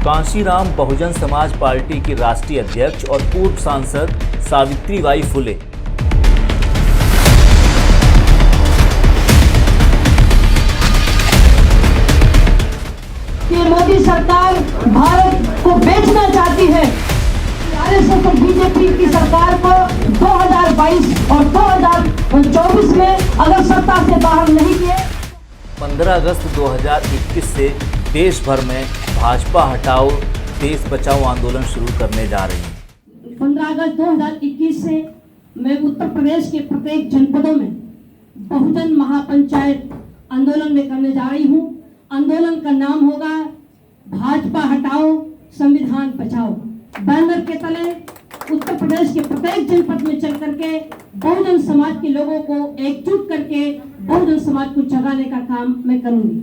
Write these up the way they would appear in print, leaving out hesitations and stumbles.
Kanshiram Bahujan Samaj party की राष्ट्रीय अध्यक्ष और पूर्व सांसद सावित्रीबाई फुले। मोदी सरकार भारत को बेचना चाहती है। आरएसएस और बीजेपी की सरकार को 2022 और 2024 में अगर सत्ता से बाहर नहीं किए। 15 अगस्त 2021 से देश भर में भाजपा हटाओ देश बचाओ आंदोलन शुरू करने जा रही है। 15 अगस्त 2021 से मैं उत्तर प्रदेश के प्रत्येक जनपदों में बहुजन महापंचायत आंदोलन में करने जा रही हूँ। आंदोलन का नाम होगा भाजपा हटाओ संविधान बचाओ। बैनर के तले उत्तर प्रदेश के प्रत्येक जनपद में चल करके बहुजन समाज के लोगों को एकजुट करके बहुजन समाज को जगाने का काम मैं करूंगी।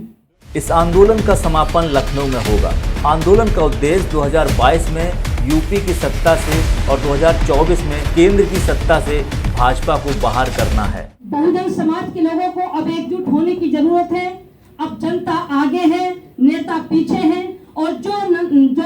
इस आंदोलन का समापन लखनऊ में होगा। आंदोलन का उद्देश्य 2022 में यूपी की सत्ता से और 2024 में केंद्र की सत्ता से भाजपा को बाहर करना है। बहुजन समाज के लोगों को अब एकजुट होने की जरूरत है। अब जनता आगे है, नेता पीछे हैं, और जो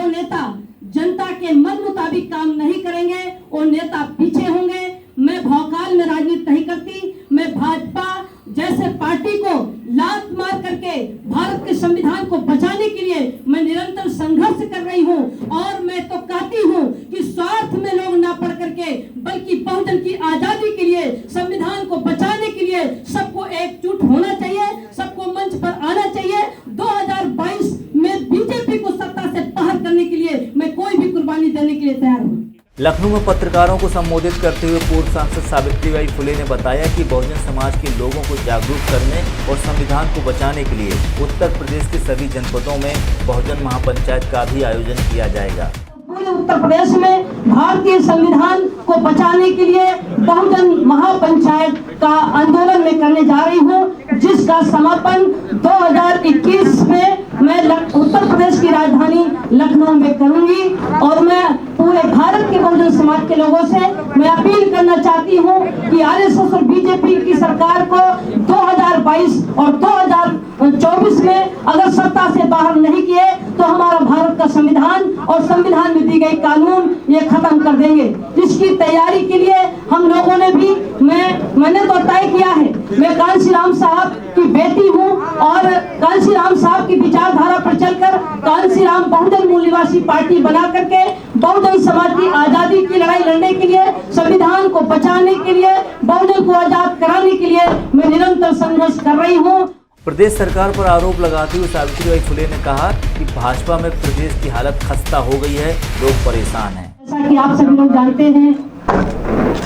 नेता जनता के मन मुताबिक काम नहीं करेंगे वो नेता पीछे होंगे। मैं भौकाल में राजनीति नहीं करती। मैं भाजपा जैसे पार्टी को लात मार करके भारत के संविधान को बचाने के लिए मैं निरंतर संघर्ष कर रही हूँ। और मैं तो कहती हूँ कि स्वार्थ में लोग ना पड़ करके बल्कि बहुजन की आजादी के लिए, संविधान को बचाने के लिए सबको एकजुट होना चाहिए, सबको मंच पर आना चाहिए। 2022 में बीजेपी को सत्ता से बाहर करने के लिए मैं कोई भी कुर्बानी देने के लिए तैयार हूँ। लखनऊ में पत्रकारों को संबोधित करते हुए पूर्व सांसद सावित्रीबाई फुले ने बताया कि बहुजन समाज के लोगों को जागरूक करने और संविधान को बचाने के लिए उत्तर प्रदेश के सभी जनपदों में बहुजन महापंचायत का भी आयोजन किया जाएगा। पूरे उत्तर प्रदेश में भारतीय संविधान को बचाने के लिए बहुजन महापंचायत का आंदोलन में करने जा रही हूँ, जिसका समापन 2021 में मैं उत्तर प्रदेश की राजधानी लखनऊ में करूंगी। और मैं पूरे भारत के बहुजन समाज के लोगों से मैं अपील करना चाहती हूँ कि आरएसएस और बीजेपी की सरकार को 2022 और 2024 में अगर सत्ता से बाहर नहीं किए तो हमारा भारत का संविधान और संविधान में दी गई कानून ये खत्म कर देंगे। इसकी तैयारी के लिए हम लोगों ने भी मैंने तो तय किया है। मैं कांशीराम साहब की बेटी हूँ और कांशीराम साहब की विचारधारा पर चलकर कांशीराम बहुजन मूल निवासी पार्टी बना करके बहुजन समाज की आजादी की लड़ाई लड़ने के लिए, संविधान को बचाने के लिए, बहुजन को आजाद कराने के लिए मैं निरंतर संघर्ष कर रही हूँ। प्रदेश सरकार पर आरोप लगाते हुए सावित्रीबाई फुले ने कहा कि भाजपा में प्रदेश की हालत खस्ता हो गई है, लोग परेशान हैं। जैसा कि आप सभी लोग जानते हैं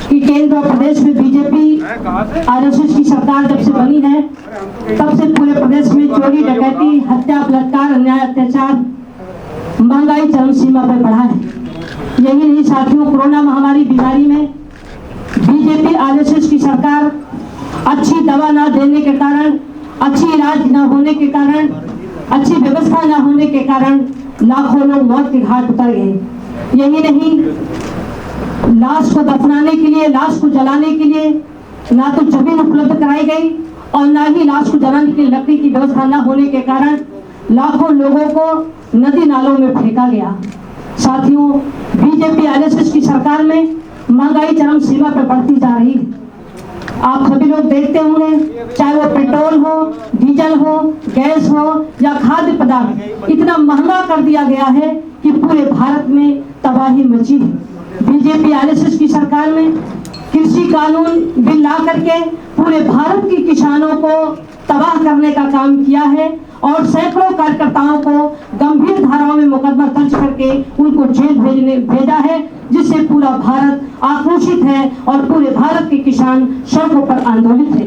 कि केंद्र और प्रदेश में बीजेपी आरएसएस की सरकार जब से बनी है तब से पूरे प्रदेश में चोरी, डकैती, हत्या, बलात्कार, अन्याय, अत्याचार, महंगाई चरम सीमा पर बढ़ा है। यही नहीं साथियों, कोरोना महामारी बीमारी में बीजेपी आरएसएस की सरकार अच्छी दवा न देने के कारण, अच्छी इलाज न होने के कारण, अच्छी व्यवस्था न होने के कारण लाखों लोग मौत के घाट उतर गए। यही नहीं, लाश को दफनाने के लिए, लाश को जलाने के लिए ना तो जमीन उपलब्ध कराई गई और ना ही लाश को जलाने की लकड़ी की व्यवस्था न होने के कारण लाखों लोगों को नदी नालों में फेंका गया। साथियों, बीजेपी आरएसएस की सरकार में महंगाई चरम सीमा पर बढ़ती जा रही है। आप सभी लोग देखते होंगे, चाहे वो पेट्रोल हो, डीजल हो, गैस हो या खाद्य पदार्थ, इतना महंगा कर दिया गया है कि पूरे भारत में तबाही मची है। बीजेपी आरएसएस की सरकार में कृषि कानून बिल ला करके पूरे भारत के किसानों को तबाह करने का काम किया है और सैकड़ों कार्यकर्ताओं को गंभीर धाराओं में मुकदमा दर्ज करके उनको जेल भेजा है, जिससे पूरा भारत आक्रोशित है और पूरे भारत के किसान सड़कों पर आंदोलित है।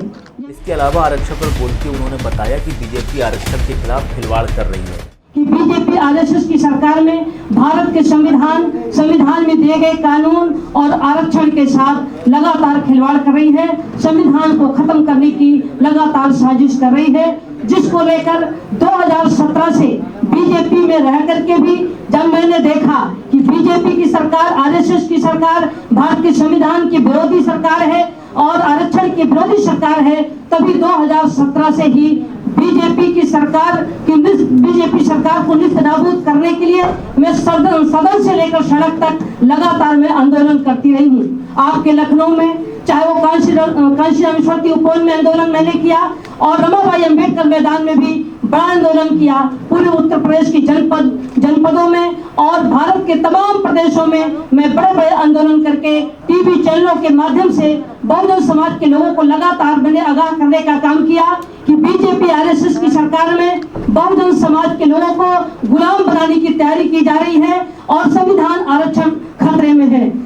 इसके अलावा आरक्षण पर बोलते हुए उन्होंने बताया कि बीजेपी आरक्षण के खिलाफ खिलवाड़ कर रही है। कि बीजेपी आरएसएस की सरकार में भारत के संविधान में दिए गए कानून और आरक्षण के साथ लगातार खिलवाड़ कर रही है, संविधान को खत्म करने की लगातार साजिश कर रही है, जिसको लेकर 2017 से बीजेपी में रह करके भी जब मैंने देखा कि बीजेपी की सरकार, आरएसएस की सरकार भारत के संविधान की विरोधी सरकार है और आरक्षण की विरोधी सरकार है, तभी 2017 से ही बीजेपी सरकार को निस्त नाबूद करने के लिए मैं सदन से लेकर सड़क तक लगातार मैं आंदोलन करती रही हूँ। आपके लखनऊ में चाहे वो कांशी रामेश्वर की उपवन में आंदोलन मैंने किया और रमाबाई अंबेडकर मैदान में भी बड़ा आंदोलन किया। पूरे उत्तर प्रदेश की जनपदों में और भारत के तमाम प्रदेशों में मैं बड़े बड़े आंदोलन करके टीवी चैनलों के माध्यम से बहुजन समाज के लोगों को लगातार मैंने आगाह करने का काम किया कि बीजेपी आरएसएस की सरकार में बहुजन समाज के लोगों को गुलाम बनाने की तैयारी की जा रही है और संविधान आरक्षण खतरे में है।